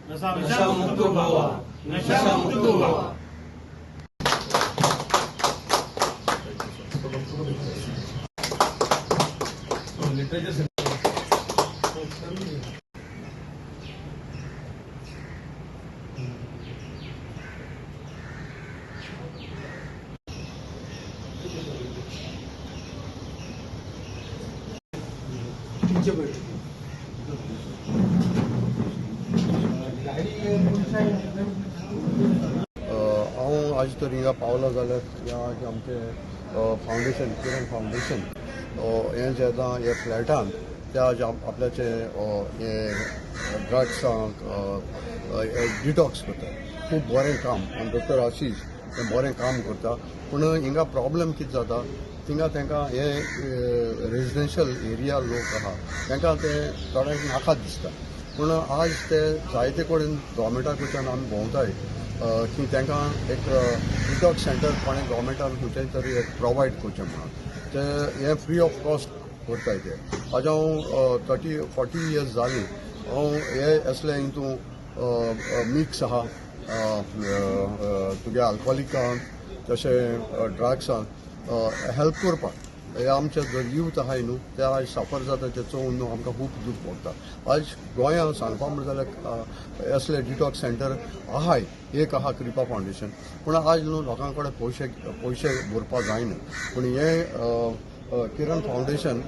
नशामुक्त व्हावा, नशामुक्त व्हावा. हांव आज तर हिंगा पावलो जाल्यार या आमचे फावंडेशन किरण फावंडेशन हें जें आतां हे फ्लॅटान ते आज आपल्याचे हे ड्रग्सांक डिटॉक्स करता. खूब बरें काम आनी डॉक्टर आशीश हें बरें काम करता. पूण हिंगा प्रॉब्लेम कितें जाता थिंगा तांकां हे रेजिडेन्शियल एरिया लोक आहा तांकां ते थोड्यांक नाका दिसता. पूण आज ते जायते कडेन गव्हर्मेंटा कडच्यान आमी भोंवताय की तांकां एक डिटॉक्स सेंटर कोणें गव्हर्मेंटान खंयचें तरी एक प्रोवायड करचें म्हणून ते हे फ्री ऑफ कॉस्ट करताय ते. आज हांव 30-40 इयर्स जालीं हांव हे असले हितून मिक्स आहा तुगे अल्कोहोलिकांक तशें ड्रग्सांक हेल्प करपाक. हे आमचे जो यूथ आहाय न्हू ते आज सफर जाता ते चोवन न्हू आमकां खूब दूख पडटा. आज गोंयांत सांगपा म्हणटा जाल्यार असले डिटॉक्स सेंटर आहाय. एक आहा कृपा फावंडेशन पूण आज न्हू लोकां कडेन पयशे भरपा जायना. पूण हे किरण फावंडेशन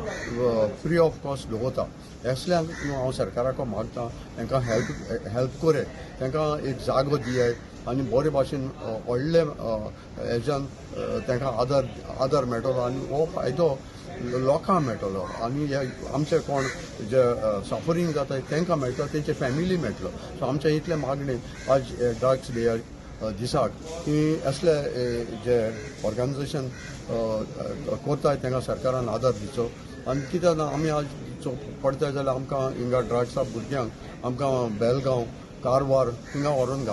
फ्री ऑफ कॉस्ट दवरता. असल्यांक न्हू हांव सरकाराक मागता तांकां हेल्प करे, तांकां एक जागो दियाय आनी बरे भाशेन व्हडले हेज्यान तांकां आदार मेळटलो आनी हो फायदो लोकांक मेळटलो आनी हे आमचे कोण जे सफरींग जाता तांकां मेळटा तेंचे फॅमिली मेळटलो. सो आमचे इतले मागणी आज ड्रग्स डे दिसाक की असले जे ऑर्गनायजेशन करताय तांकां सरकारान आदार दिवचो. आनी कित्याक आमी आज पडटाय जाल्यार आमकां हिंगा ड्रग्सा भुरग्यांक आमकां बेलगांव कारवार थिंगा व्हरोन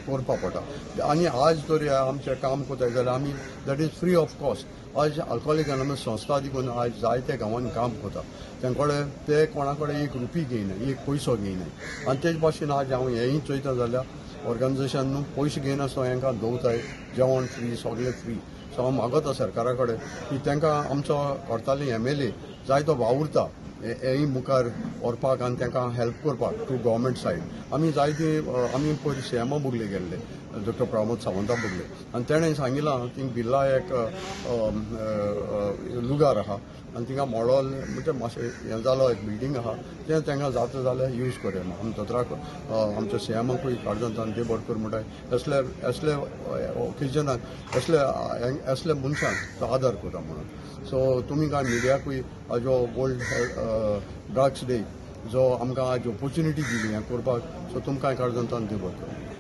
करपा पडटा. आनी आज तर आमचें काम कोताय जाल्यार आमी that is free of cost. आज अल्कोहोलिक एनॉनमस संस्था देखून आज जायते गांवांनी काम करता. तेंकडे ते कोणा कडेन एक रुपी घेयनाय, एक पयसो घेयनाय. आनी तेच भाशेन आज हांव हेंय चोयता जाल्यार ऑर्गनायजेशन न्हू पयशे घेयनासतना हांकां दवरताय जेवण फ्री सगळें फ्री. सो हांव मागता सरकारा कडेन की तांकां आमचो कोर्ताली MLA जाय तो वावुरता हेय मुखार व्हरपाक आनी तांकां हेल्प करपाक टू गव्हर्मेंट सायड. आमी जायती आमी पयलीं CMO बुगले गेल्ले डॉक्टर प्रमोद सावंता बुगले आनी तेणें सांगिलां थिंग बिर्ला एक लुगार आहा आनी थिंगा मॉडल म्हणजे मातशें हें जालो एक बिल्डींग आहा तें तांकां जाता जाल्यार यूज करे. आमी दोतोराक आमच्या CMOकूय काडून तांकां ते बरें कर म्हणटाय. असले ओकेजनाक असले मनशांक तो आदार करता म्हणून. सो तुमी कांय मिडियाकूय हाजो वर्ल्ड ड्रग्स डे जो आमकां आज ऑपॉर्च्युनिटी दिली हें करपाक सो तुमकांय काडून तांकां ते बरें कर.